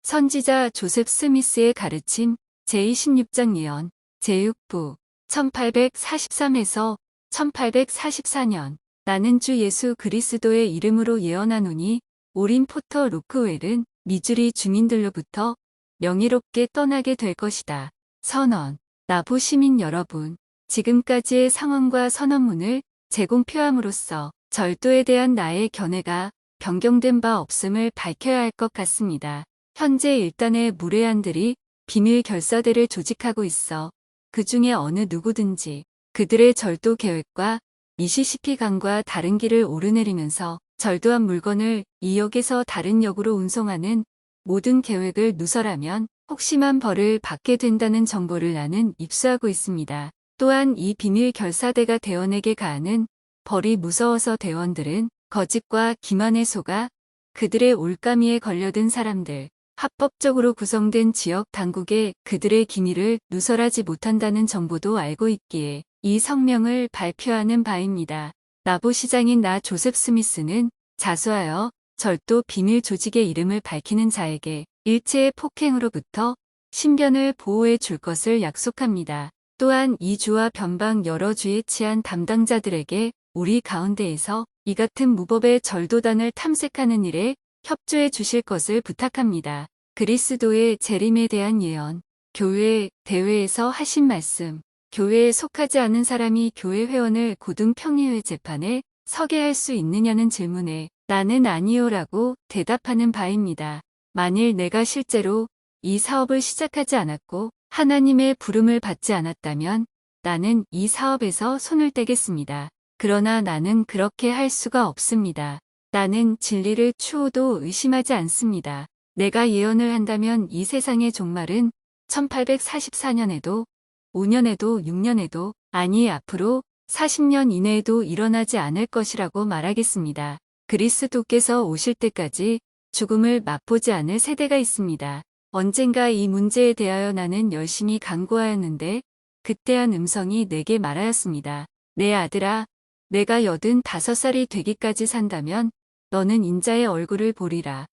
선지자 조셉 스미스의 가르침 제26장 예언 제6부 1843에서 1844년 나는 주 예수 그리스도의 이름으로 예언하노니 오린 포터 로크웰은 미주리 주민들로부터 명예롭게 떠나게 될 것이다. 선언. 나부 시민 여러분, 지금까지의 상황과 선언문을 제공표함으로써 절도에 대한 나의 견해가 변경된 바 없음을 밝혀야 할 것 같습니다. 현재 일단의 무례한들이 비밀 결사대를 조직하고 있어 그 중에 어느 누구든지 그들의 절도 계획과 미시시피 강과 다른 길을 오르내리면서 절도한 물건을 이 역에서 다른 역으로 운송하는 모든 계획을 누설하면 혹심한 벌을 받게 된다는 정보를 나는 입수하고 있습니다. 또한 이 비밀 결사대가 대원에게 가하는 벌이 무서워서 대원들은 거짓과 기만에 속아 그들의 올가미에 걸려든 사람들, 합법적으로 구성된 지역 당국에 그들의 기밀을 누설하지 못한다는 정보도 알고 있기에 이 성명을 발표하는 바입니다. 나부시장인 나 조셉 스미스는 자수하여 절도 비밀 조직의 이름을 밝히는 자에게 일체의 폭행으로부터 신변을 보호해 줄 것을 약속합니다. 또한 이 주와 변방 여러 주에 취한 담당자들에게 우리 가운데에서 이 같은 무법의 절도단을 탐색하는 일에 협조해 주실 것을 부탁합니다. 그리스도의 재림에 대한 예언, 교회 대회에서 하신 말씀, 교회에 속하지 않은 사람이 교회 회원을 고등평의회 재판에 서게 할 수 있느냐는 질문에 나는 아니요라고 대답하는 바입니다. 만일 내가 실제로 이 사업을 시작하지 않았고 하나님의 부름을 받지 않았다면 나는 이 사업에서 손을 떼겠습니다. 그러나 나는 그렇게 할 수가 없습니다. 나는 진리를 추호도 의심하지 않습니다. 내가 예언을 한다면 이 세상의 종말은 1844년에도 5년에도 6년에도 아니 앞으로 40년 이내에도 일어나지 않을 것이라고 말하겠습니다. 그리스도께서 오실 때까지 죽음을 맛보지 않을 세대가 있습니다. 언젠가 이 문제에 대하여 나는 열심히 간구하였는데 그때한 음성이 내게 말하였습니다. 내 아들아, 내가 85살이 되기까지 산다면 너는 인자의 얼굴을 보리라.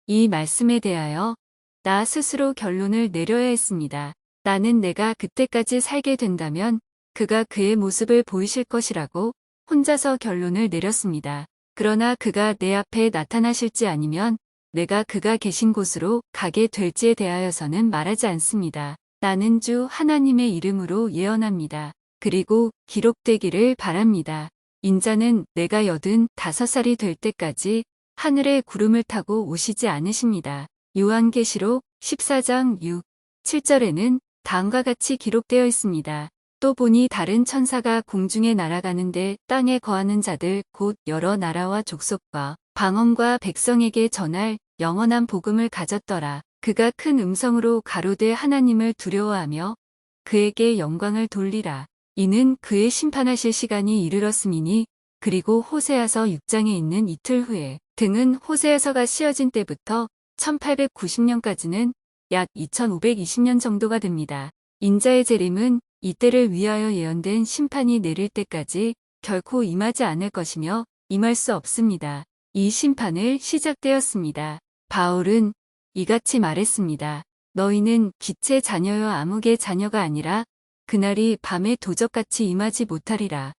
이 말씀에 대하여 나 스스로 결론을 내려야 했습니다. 나는 내가 그때까지 살게 된다면 그가 그의 모습을 보이실 것이라고 혼자서 결론을 내렸습니다. 그러나 그가 내 앞에 나타나실지 아니면 내가 그가 계신 곳으로 가게 될지에 대하여서는 말하지 않습니다. 나는 주 하나님의 이름으로 예언합니다. 그리고 기록되기를 바랍니다. 인자는 내가 85살이 될 때까지 하늘의 구름을 타고 오시지 않으십니다. 요한계시록 14장 6, 7절에는 다음과 같이 기록되어 있습니다. 또 보니 다른 천사가 공중에 날아가는데 땅에 거하는 자들 곧 여러 나라와 족속과 방언과 백성에게 전할 영원한 복음을 가졌더라. 그가 큰 음성으로 가로되 하나님을 두려워하며 그에게 영광을 돌리라. 이는 그의 심판하실 시간이 이르렀음이니 그리고 호세아서 6장에 있는 이틀 후에 등은 호세아서가 씌어진 때부터 1890년까지는 약 2520년 정도가 됩니다. 인자의 재림은 이때를 위하여 예언된 심판이 내릴 때까지 결코 임하지 않을 것이며 임할 수 없습니다. 이 심판을 시작되었습니다. 바울은 이같이 말했습니다. 너희는 빛의 자녀여 암흑의 자녀가 아니라 그날이 밤의 도적같이 임하지 못하리라.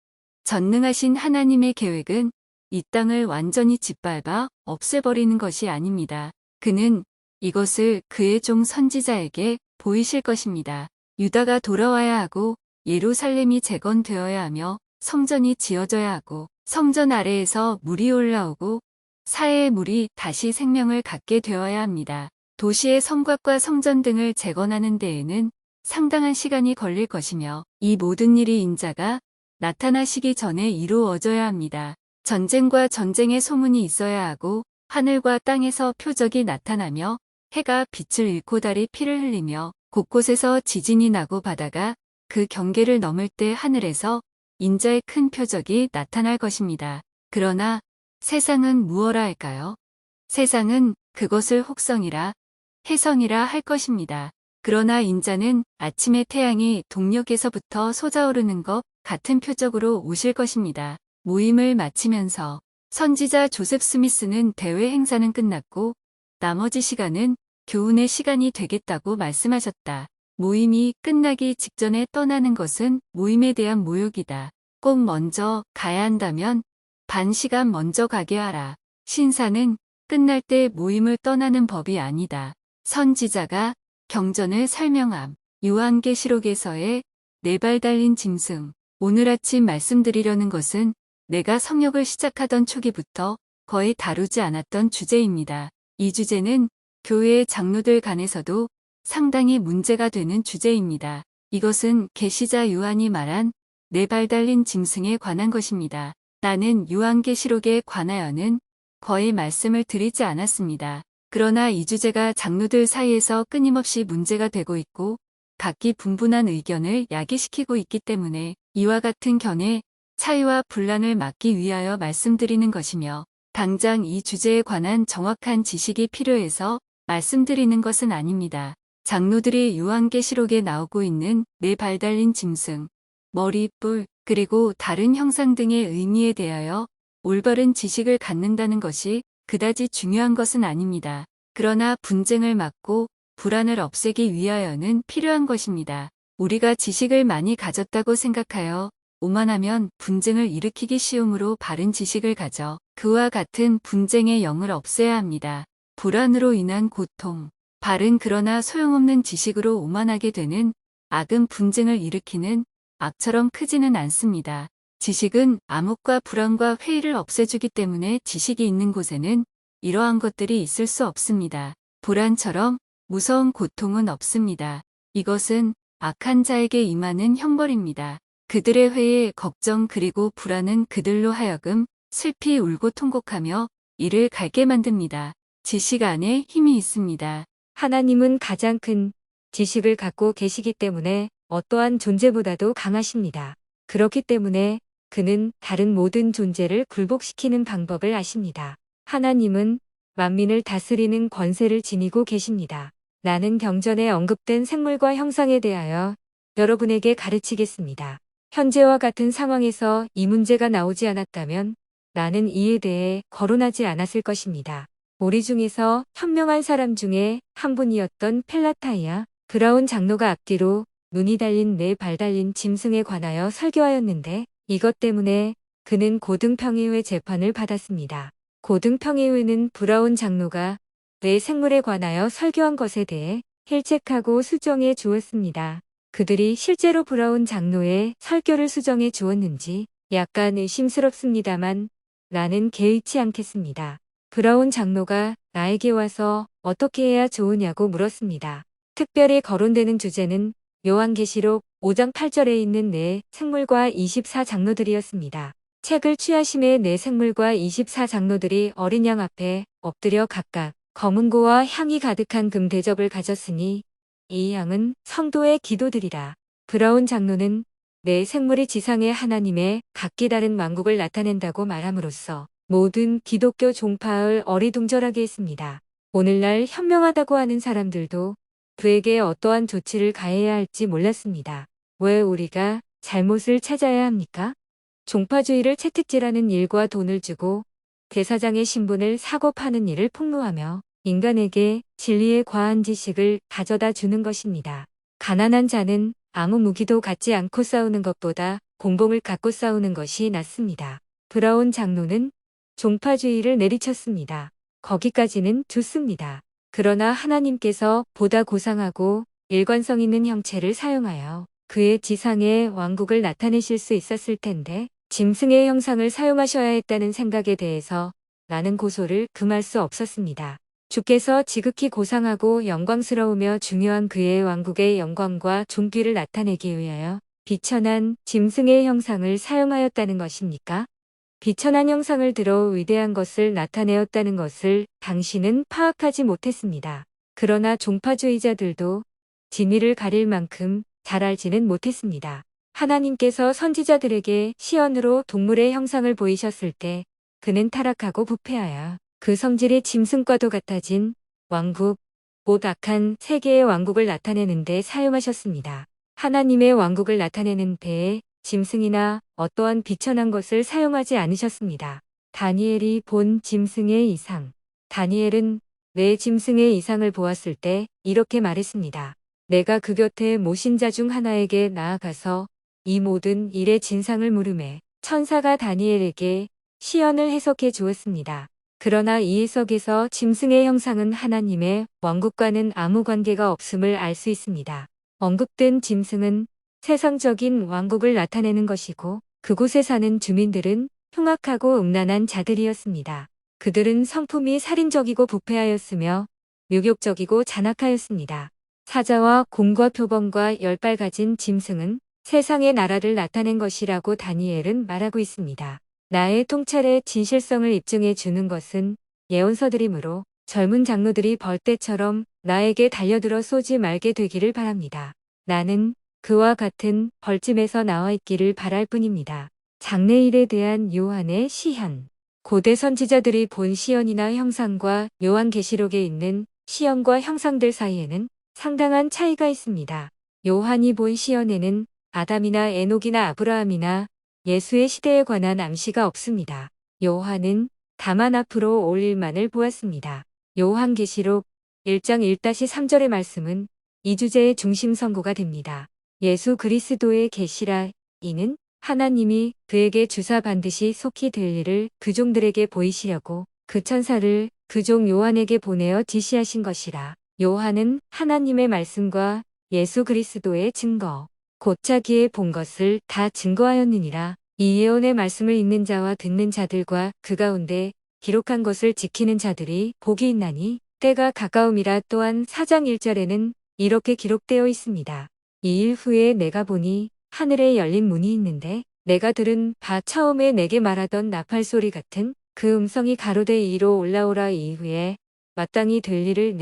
전능하신 하나님의 계획은 이 땅을 완전히 짓밟아 없애버리는 것이 아닙니다. 그는 이것을 그의 종 선지자에게 보이실 것입니다. 유다가 돌아와야 하고 예루살렘이 재건되어야 하며 성전이 지어져야 하고 성전 아래에서 물이 올라오고 사해의 물이 다시 생명을 갖게 되어야 합니다. 도시의 성곽과 성전 등을 재건하는 데에는 상당한 시간이 걸릴 것이며 이 모든 일이 인자가 나타나시기 전에 이루어져야 합니다. 전쟁과 전쟁의 소문이 있어야 하고 하늘과 땅에서 표적이 나타나며 해가 빛을 잃고 달이 피를 흘리며 곳곳에서 지진이 나고 바다가 그 경계를 넘을 때 하늘에서 인자의 큰 표적이 나타날 것입니다. 그러나 세상은 무엇라 할까요? 세상은 그것을 혹성이라 해성이라 할 것입니다. 그러나 인자는 아침의 태양이 동력에서부터 솟아오르는 것 같은 표적으로 오실 것입니다. 모임을 마치면서 선지자 조셉 스미스는 대회 행사는 끝났고 나머지 시간은 교훈의 시간이 되겠다고 말씀하셨다. 모임이 끝나기 직전에 떠나는 것은 모임에 대한 모욕이다. 꼭 먼저 가야 한다면 반 시간 먼저 가게 하라. 신사는 끝날 때 모임을 떠나는 법이 아니다. 선지자가 경전을 설명함. 요한계시록에서의 네 발 달린 짐승. 오늘 아침 말씀드리려는 것은 내가 성역을 시작하던 초기부터 거의 다루지 않았던 주제입니다. 이 주제는 교회의 장로들 간에서도 상당히 문제가 되는 주제입니다. 이것은 계시자 요한이 말한 네 발 달린 짐승에 관한 것입니다. 나는 요한계시록에 관하여는 거의 말씀을 드리지 않았습니다. 그러나 이 주제가 장로들 사이에서 끊임없이 문제가 되고 있고 각기 분분한 의견을 야기시키고 있기 때문에 이와 같은 견해, 차이와 분란을 막기 위하여 말씀드리는 것이며 당장 이 주제에 관한 정확한 지식이 필요해서 말씀드리는 것은 아닙니다. 장로들이 요한계시록에 나오고 있는 네 발 달린 짐승, 머리, 뿔, 그리고 다른 형상 등의 의미에 대하여 올바른 지식을 갖는다는 것이 그다지 중요한 것은 아닙니다. 그러나 분쟁을 막고 불안을 없애기 위하여는 필요한 것입니다. 우리가 지식을 많이 가졌다고 생각하여 오만하면 분쟁을 일으키기 쉬우므로 바른 지식을 가져 그와 같은 분쟁의 영을 없애야 합니다. 불안으로 인한 고통, 바른 그러나 소용없는 지식으로 오만하게 되는 악은 분쟁을 일으키는 악처럼 크지는 않습니다. 지식은 암흑과 불안과 회의를 없애주기 때문에 지식이 있는 곳에는 이러한 것들이 있을 수 없습니다. 불안처럼 무서운 고통은 없습니다. 이것은 악한 자에게 임하는 형벌입니다. 그들의 회의, 걱정 그리고 불안은 그들로 하여금 슬피 울고 통곡하며 이를 갈게 만듭니다. 지식 안에 힘이 있습니다. 하나님은 가장 큰 지식을 갖고 계시기 때문에 어떠한 존재보다도 강하십니다. 그렇기 때문에 그는 다른 모든 존재를 굴복시키는 방법을 아십니다. 하나님은 만민을 다스리는 권세를 지니고 계십니다. 나는 경전에 언급된 생물과 형상에 대하여 여러분에게 가르치겠습니다. 현재와 같은 상황에서 이 문제가 나오지 않았다면 나는 이에 대해 거론하지 않았을 것입니다. 우리 중에서 현명한 사람 중에 한 분이었던 펠라타이아 브라운 장로가 앞뒤로 눈이 달린 네 발 달린 짐승에 관하여 설교하였는데 이것 때문에 그는 고등평의회 재판을 받았습니다. 고등평의회는 브라운 장로가 네 생물에 관하여 설교한 것에 대해 힐책하고 수정해 주었습니다. 그들이 실제로 브라운 장로의 설교를 수정해 주었는지 약간 의심스럽습니다만 나는 개의치 않겠습니다. 브라운 장로가 나에게 와서 어떻게 해야 좋으냐고 물었습니다. 특별히 거론되는 주제는 요한계시록 5장 8절에 있는 네 생물과 24장로들이었습니다. 책을 취하심에 네 생물과 24장로들이 어린 양 앞에 엎드려 각각 검은고와 향이 가득한 금 대접을 가졌으니 이 양은 성도의 기도들이라. 브라운 장로는 네 생물이 지상의 하나님의 각기 다른 왕국을 나타낸다고 말함으로써 모든 기독교 종파를 어리둥절하게 했습니다. 오늘날 현명하다고 하는 사람들도 그에게 어떠한 조치를 가해야 할지 몰랐습니다. 왜 우리가 잘못을 찾아야 합니까? 종파주의를 채택질하는 일과 돈을 주고 대사장의 신분을 사고 파는 일을 폭로하며 인간에게 진리의 과한 지식을 가져다 주는 것입니다. 가난한 자는 아무 무기도 갖지 않고 싸우는 것보다 공봉을 갖고 싸우는 것이 낫습니다. 브라운 장로는 종파주의를 내리쳤습니다. 거기까지는 좋습니다. 그러나 하나님께서 보다 고상하고 일관성 있는 형체를 사용하여 그의 지상의 왕국을 나타내실 수 있었을 텐데 짐승의 형상을 사용하셔야 했다는 생각에 대해서 나는 고소를 금할 수 없었습니다. 주께서 지극히 고상하고 영광스러우며 중요한 그의 왕국의 영광과 존귀를 나타내기 위하여 비천한 짐승의 형상을 사용하였다는 것입니까? 비천한 형상을 들어 위대한 것을 나타내었다는 것을 당신은 파악하지 못했습니다. 그러나 종파주의자들도 진위를 가릴 만큼 잘 알지는 못했습니다. 하나님께서 선지자들에게 시연으로 동물의 형상을 보이셨을 때 그는 타락하고 부패하여 그 성질이 짐승과도 같아진 왕국, 곧 악한 세계의 왕국을 나타내는 데 사용하셨습니다. 하나님의 왕국을 나타내는 배에 짐승이나 어떠한 비천한 것을 사용하지 않으셨습니다. 다니엘이 본 짐승의 이상. 다니엘은 내 짐승의 이상을 보았을 때 이렇게 말했습니다. 내가 그 곁에 모신 자 중 하나에게 나아가서 이 모든 일의 진상을 물음에 천사가 다니엘에게 시연을 해석해 주었습니다. 그러나 이 해석에서 짐승의 형상은 하나님의 왕국과는 아무 관계가 없음을 알 수 있습니다. 언급된 짐승은 세상적인 왕국을 나타내는 것이고 그곳에 사는 주민들은 흉악하고 음란한 자들이었습니다. 그들은 성품이 살인적이고 부패하였으며 유욕적이고 잔악하였습니다. 사자와 곰과 표범과 10발 가진 짐승은 세상의 나라를 나타낸 것이라고 다니엘은 말하고 있습니다. 나의 통찰의 진실성을 입증해 주는 것은 예언서들이므로 젊은 장로들이 벌떼처럼 나에게 달려들어 쏘지 말게 되기를 바랍니다. 나는 그와 같은 벌짐에서 나와 있기를 바랄 뿐입니다. 장래일에 대한 요한의 시현. 고대 선지자들이 본 시연이나 형상과 요한계시록에 있는 시연과 형상들 사이에는 상당한 차이가 있습니다. 요한이 본 시연에는 아담이나 에녹이나 아브라함이나 예수의 시대에 관한 암시가 없습니다. 요한은 다만 앞으로 올 일만을 보았습니다. 요한계시록 1장 1-3절의 말씀은 이 주제의 중심 선고가 됩니다. 예수 그리스도의 계시라. 이는 하나님이 그에게 주사 반드시 속히 될 일을 그 종들에게 보이시려고 그 천사를 그 종 요한에게 보내어 지시하신 것이라. 요한은 하나님의 말씀과 예수 그리스도의 증거, 곧 자기의 본 것을 다 증거하였느니라. 이 예언의 말씀을 읽는 자와 듣는 자들과 그 가운데 기록한 것을 지키는 자들이 복이 있나니 때가 가까움이라. 또한 4장 1절에는 이렇게 기록되어 있습니다. 이 일 후에 내가 보니 하늘에 열린 문이 있는데 내가 들은 바 처음에 내게 말하던 나팔 소리 같은 그 음성이 가로되 이로 올라오라. 이후에 마땅히 될 일을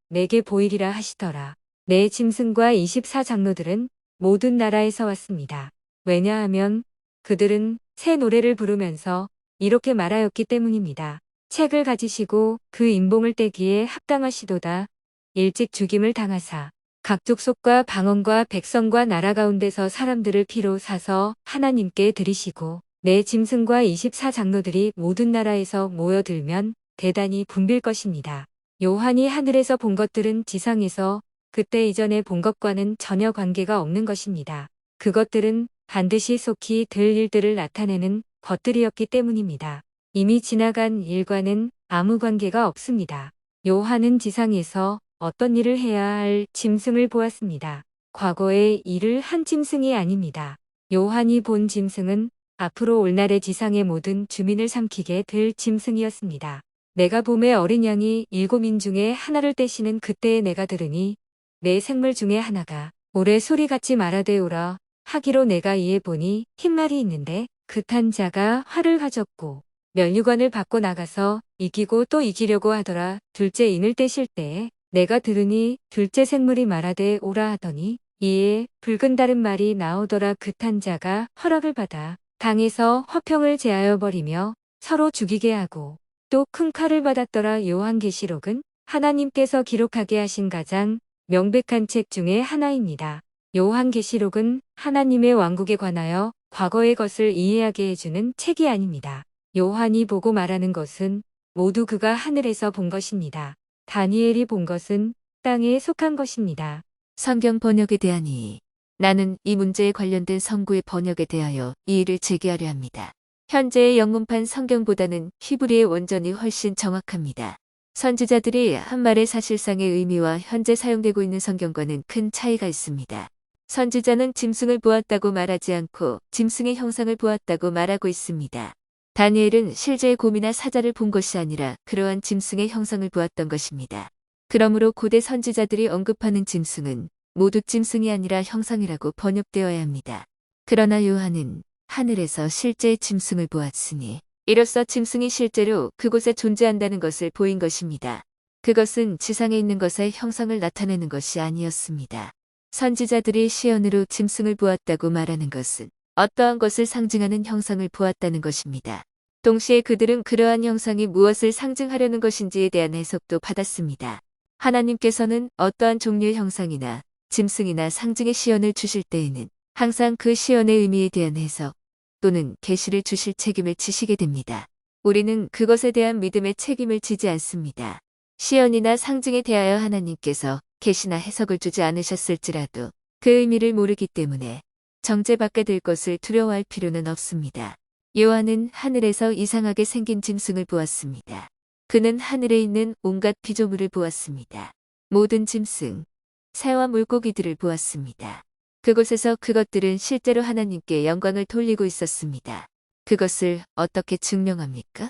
내게 보이리라 하시더라. 내 짐승과 24장로들은 모든 나라에서 왔습니다. 왜냐하면 그들은 새 노래를 부르면서 이렇게 말하였기 때문입니다. 책을 가지시고 그 인봉을 떼기에 합당하시도다. 일찍 죽임을 당하사 각 족속과 방언과 백성과 나라 가운데서 사람들을 피로 사서 하나님께 드리시고 내 짐승과 24장로들이 모든 나라에서 모여들면 대단히 붐빌 것입니다. 요한이 하늘에서 본 것들은 지상에서 그때 이전에 본 것과는 전혀 관계가 없는 것입니다. 그것들은 반드시 속히 될 일들을 나타내는 것들이었기 때문입니다. 이미 지나간 일과는 아무 관계가 없습니다. 요한은 지상에서 어떤 일을 해야 할 짐승을 보았습니다. 과거의 일을 한 짐승이 아닙니다. 요한이 본 짐승은 앞으로 올 날의 지상의 모든 주민을 삼키게 될 짐승이었습니다. 내가 봄에 어린 양이 7인 중에 하나를 떼시는 그때에 내가 들으니 내 생물 중에 하나가 올해 소리같이 말하되 오라 하기로 내가 이에 보니 흰말이 있는데 그 탄 자가 활을 가졌고 면류관을 받고 나가서 이기고 또 이기려고 하더라. 둘째 인을 떼실 때에 내가 들으니 둘째 생물이 말하되 오라 하더니 이에 붉은 다른 말이 나오더라. 그 탄 자가 허락을 받아 강에서 화평을 제하여 버리며 서로 죽이게 하고 또 큰 칼을 받았더라. 요한계시록은 하나님께서 기록하게 하신 가장 명백한 책 중에 하나입니다. 요한계시록은 하나님의 왕국에 관하여 과거의 것을 이해하게 해주는 책이 아닙니다. 요한이 보고 말하는 것은 모두 그가 하늘에서 본 것입니다. 다니엘이 본 것은 땅에 속한 것입니다. 성경 번역에 대한 이의. 나는 이 문제에 관련된 성구의 번역에 대하여 이의를 제기하려 합니다. 현재의 영문판 성경보다는 히브리의 원전이 훨씬 정확합니다. 선지자들이 한 말의 사실상의 의미와 현재 사용되고 있는 성경과는 큰 차이가 있습니다. 선지자는 짐승을 보았다고 말하지 않고 짐승의 형상을 보았다고 말하고 있습니다. 다니엘은 실제의 곰이나 사자를 본 것이 아니라 그러한 짐승의 형상을 보았던 것입니다. 그러므로 고대 선지자들이 언급하는 짐승은 모두 짐승이 아니라 형상이라고 번역되어야 합니다. 그러나 요한은 하늘에서 실제의 짐승을 보았으니 이로써 짐승이 실제로 그곳에 존재한다는 것을 보인 것입니다. 그것은 지상에 있는 것의 형상을 나타내는 것이 아니었습니다. 선지자들이 시연으로 짐승을 보았다고 말하는 것은 어떠한 것을 상징하는 형상을 보았다는 것입니다. 동시에 그들은 그러한 형상이 무엇을 상징하려는 것인지에 대한 해석도 받았습니다. 하나님께서는 어떠한 종류의 형상이나 짐승이나 상징의 시연을 주실 때에는 항상 그 시연의 의미에 대한 해석 또는 계시를 주실 책임을 지시게 됩니다. 우리는 그것에 대한 믿음의 책임을 지지 않습니다. 시연이나 상징에 대하여 하나님께서 계시나 해석을 주지 않으셨을지라도 그 의미를 모르기 때문에 정죄받게 될 것을 두려워할 필요는 없습니다. 요한은 하늘에서 이상하게 생긴 짐승을 보았습니다. 그는 하늘에 있는 온갖 피조물을 보았습니다. 모든 짐승, 새와 물고기들을 보았습니다. 그곳에서 그것들은 실제로 하나님께 영광을 돌리고 있었습니다. 그것을 어떻게 증명합니까?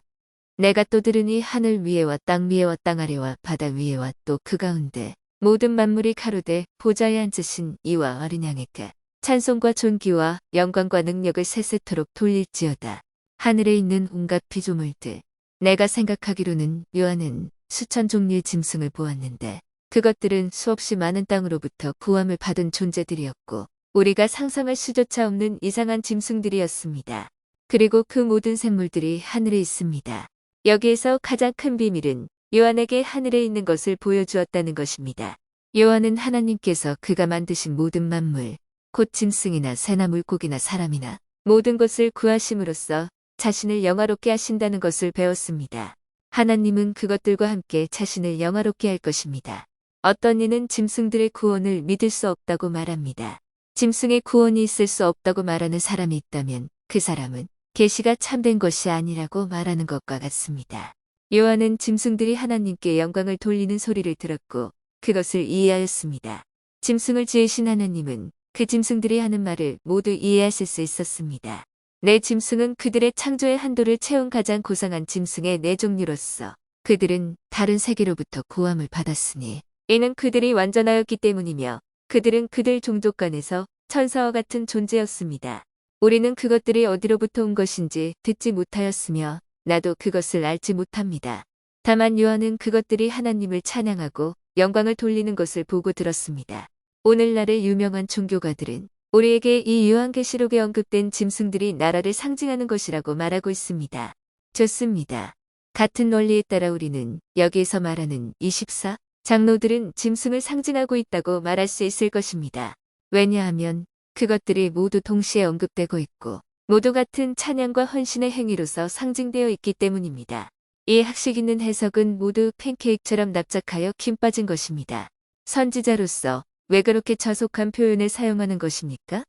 내가 또 들으니 하늘 위에와 땅 위에와 땅 아래와 바다 위에와 또 그 가운데 모든 만물이 가로되 보좌에 앉으신 이와 어린 양에게 찬송과 존귀와 영광과 능력을 세세토록 돌릴지어다. 하늘에 있는 온갖 피조물들. 내가 생각하기로는 요한은 수천 종류의 짐승을 보았는데 그것들은 수없이 많은 땅으로부터 구함을 받은 존재들이었고 우리가 상상할 수조차 없는 이상한 짐승들이었습니다. 그리고 그 모든 생물들이 하늘에 있습니다. 여기에서 가장 큰 비밀은 요한에게 하늘에 있는 것을 보여주었다는 것입니다. 요한은 하나님께서 그가 만드신 모든 만물, 곧 짐승이나 새나 물고기나 사람이나 모든 것을 구하심으로써 자신을 영화롭게 하신다는 것을 배웠습니다. 하나님은 그것들과 함께 자신을 영화롭게 할 것입니다. 어떤 이는 짐승들의 구원을 믿을 수 없다고 말합니다. 짐승의 구원이 있을 수 없다고 말하는 사람이 있다면 그 사람은 계시가 참된 것이 아니라고 말하는 것과 같습니다. 요한은 짐승들이 하나님께 영광을 돌리는 소리를 들었고 그것을 이해하였습니다. 짐승을 지으신 하나님은 그 짐승들이 하는 말을 모두 이해하실 수 있었습니다. 내 짐승은 그들의 창조의 한도를 채운 가장 고상한 짐승의 네 종류로서 그들은 다른 세계로부터 구함을 받았으니 이는 그들이 완전하였기 때문이며 그들은 그들 종족 간에서 천사와 같은 존재였습니다. 우리는 그것들이 어디로부터 온 것인지 듣지 못하였으며 나도 그것을 알지 못합니다. 다만 요한은 그것들이 하나님을 찬양하고 영광을 돌리는 것을 보고 들었습니다. 오늘날의 유명한 종교가들은 우리에게 이 요한계시록에 언급된 짐승들이 나라를 상징하는 것이라고 말하고 있습니다. 좋습니다. 같은 원리에 따라 우리는 여기에서 말하는 24 장로들은 짐승을 상징하고 있다고 말할 수 있을 것입니다. 왜냐하면 그것들이 모두 동시에 언급되고 있고 모두 같은 찬양과 헌신의 행위로서 상징되어 있기 때문입니다. 이 학식 있는 해석은 모두 팬케이크처럼 납작하여 김 빠진 것입니다. 선지자로서 왜 그렇게 저속한 표현을 사용하는 것입니까?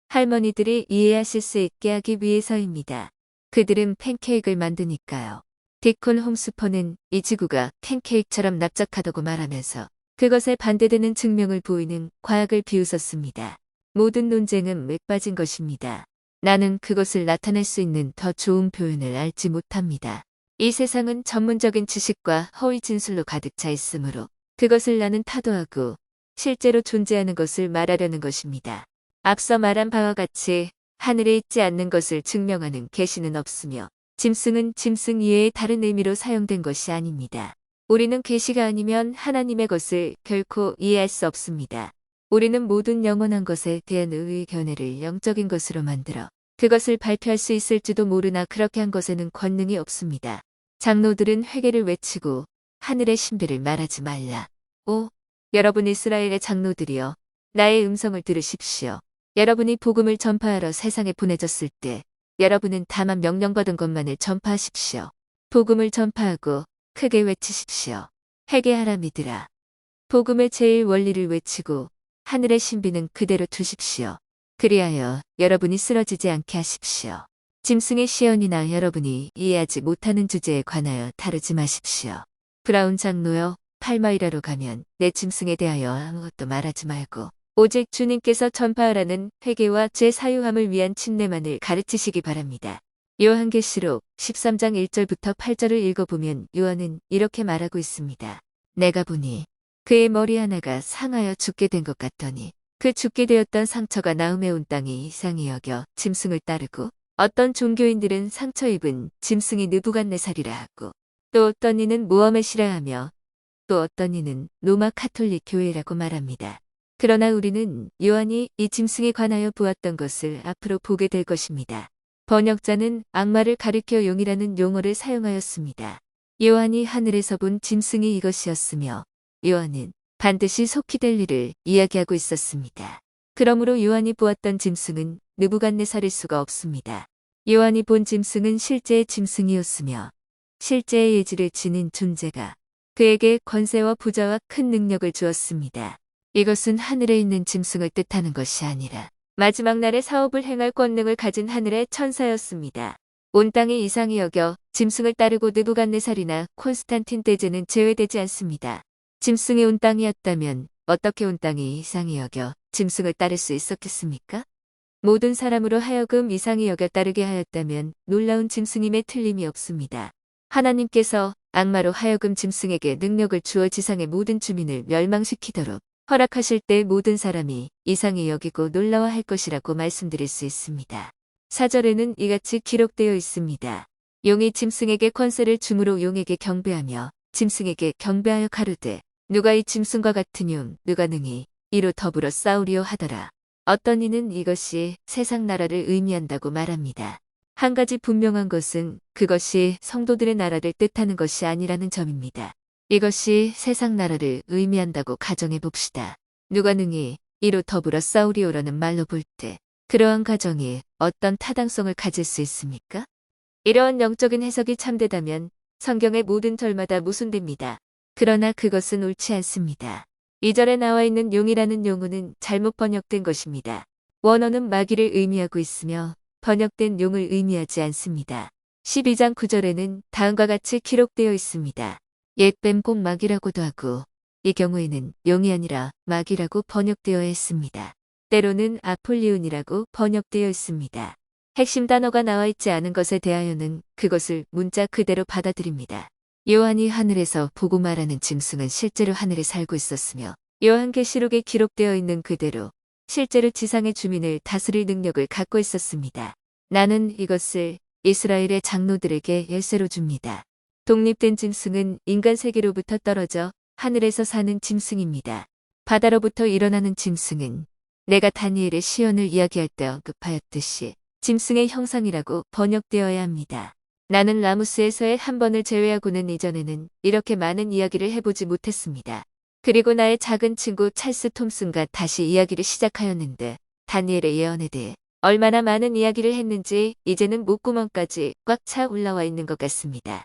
할머니들이 이해하실 수 있게 하기 위해서입니다. 그들은 팬케이크를 만드니까요. 디콘 홈스퍼는 이 지구가 팬케이크처럼 납작하다고 말하면서 그것에 반대되는 증명을 보이는 과학을 비웃었습니다. 모든 논쟁은 맥 빠진 것입니다. 나는 그것을 나타낼 수 있는 더 좋은 표현을 알지 못합니다. 이 세상은 전문적인 지식과 허위 진술로 가득 차 있으므로 그것을 나는 타도하고 실제로 존재하는 것을 말하려는 것입니다. 앞서 말한 바와 같이 하늘에 있지 않는 것을 증명하는 계시는 없으며 짐승은 짐승 이외의 다른 의미로 사용된 것이 아닙니다. 우리는 계시가 아니면 하나님의 것을 결코 이해할 수 없습니다. 우리는 모든 영원한 것에 대한 의의 견해를 영적인 것으로 만들어 그것을 발표할 수 있을지도 모르나 그렇게 한 것에는 권능이 없습니다. 장로들은 회개를 외치고 하늘의 신비를 말하지 말라. 오, 여러분 이스라엘의 장로들이여, 나의 음성을 들으십시오. 여러분이 복음을 전파하러 세상에 보내졌을 때 여러분은 다만 명령받은 것만을 전파하십시오. 복음을 전파하고 크게 외치십시오. 회개하라 믿으라. 복음의 제일 원리를 외치고 하늘의 신비는 그대로 두십시오. 그리하여 여러분이 쓰러지지 않게 하십시오. 짐승의 시연이나 여러분이 이해하지 못하는 주제에 관하여 다루지 마십시오. 브라운 장로여, 팔마이라로 가면 내 짐승에 대하여 아무것도 말하지 말고 오직 주님께서 전파하라는 회개와 재사유함을 위한 침례만을 가르치시기 바랍니다. 요한계시록 13장 1절부터 8절을 읽어보면 요한은 이렇게 말하고 있습니다. 내가 보니 그의 머리 하나가 상하여 죽게 된 것 같더니 그 죽게 되었던 상처가 나음에 온 땅이 이상히 여겨 짐승을 따르고 어떤 종교인들은 상처 입은 짐승이 느부갓네살이라 하고 또 어떤 이는 무허멧이라 하며 또 어떤 이는 로마 카톨릭 교회라고 말합니다. 그러나 우리는 요한이 이 짐승에 관하여 보았던 것을 앞으로 보게 될 것입니다. 번역자는 악마를 가리켜 용이라는 용어를 사용하였습니다. 요한이 하늘에서 본 짐승이 이것이었으며 요한은 반드시 속히 될 일을 이야기하고 있었습니다. 그러므로 요한이 보았던 짐승은 느부갓네살일 수가 없습니다. 요한이 본 짐승은 실제의 짐승이었으며 실제의 예지를 지닌 존재가 그에게 권세와 부자와 큰 능력을 주었습니다. 이것은 하늘에 있는 짐승을 뜻하는 것이 아니라 마지막 날에 사업을 행할 권능을 가진 하늘의 천사였습니다. 온 땅이 이상히 여겨 짐승을 따르고 느부갓네살이나 콘스탄틴 대제는 제외되지 않습니다. 짐승이 온 땅이었다면 어떻게 온 땅이 이상히 여겨 짐승을 따를 수 있었겠습니까? 모든 사람으로 하여금 이상히 여겨 따르게 하였다면 놀라운 짐승임에 틀림이 없습니다. 하나님께서 악마로 하여금 짐승에게 능력을 주어 지상의 모든 주민을 멸망시키도록 허락하실 때 모든 사람이 이상히 여기고 놀라워할 것이라고 말씀드릴 수 있습니다. 사절에는 이같이 기록되어 있습니다. 용이 짐승에게 권세를 주므로 용에게 경배하며 짐승에게 경배하여 가로되 누가 이 짐승과 같은 용 누가 능히 이로 더불어 싸우리요 하더라. 어떤 이는 이것이 세상 나라를 의미한다고 말합니다. 한 가지 분명한 것은 그것이 성도들의 나라를 뜻하는 것이 아니라는 점입니다. 이것이 세상 나라를 의미한다고 가정해 봅시다. 누가 능히 이로 더불어 싸우리오라는 말로 볼 때 그러한 가정이 어떤 타당성을 가질 수 있습니까? 이러한 영적인 해석이 참되다면 성경의 모든 절마다 모순됩니다. 그러나 그것은 옳지 않습니다. 2절에 나와 있는 용이라는 용어는 잘못 번역된 것입니다. 원어는 마귀를 의미하고 있으며 번역된 용을 의미하지 않습니다. 12장 9절에는 다음과 같이 기록되어 있습니다. 옛뱀 꼭 마귀라고도 하고 이 경우에는 용이 아니라 마귀라고 번역되어야 했습니다. 때로는 아폴리온이라고 번역되어 있습니다. 핵심 단어가 나와 있지 않은 것에 대하여는 그것을 문자 그대로 받아들입니다. 요한이 하늘에서 보고 말하는 짐승은 실제로 하늘에 살고 있었으며 요한계시록에 기록되어 있는 그대로 실제로 지상의 주민을 다스릴 능력을 갖고 있었습니다. 나는 이것을 이스라엘의 장로들에게 열쇠로 줍니다. 독립된 짐승은 인간 세계로부터 떨어져 하늘에서 사는 짐승입니다. 바다로부터 일어나는 짐승은 내가 다니엘의 시언을 이야기할 때 언급하였듯이 짐승의 형상이라고 번역되어야 합니다. 나는 라무스에서의 한 번을 제외하고는 이전에는 이렇게 많은 이야기를 해보지 못했습니다. 그리고 나의 작은 친구 찰스 톰슨과 다시 이야기를 시작하였는데 다니엘의 예언에 대해 얼마나 많은 이야기를 했는지 이제는 목구멍까지 꽉 차 올라와 있는 것 같습니다.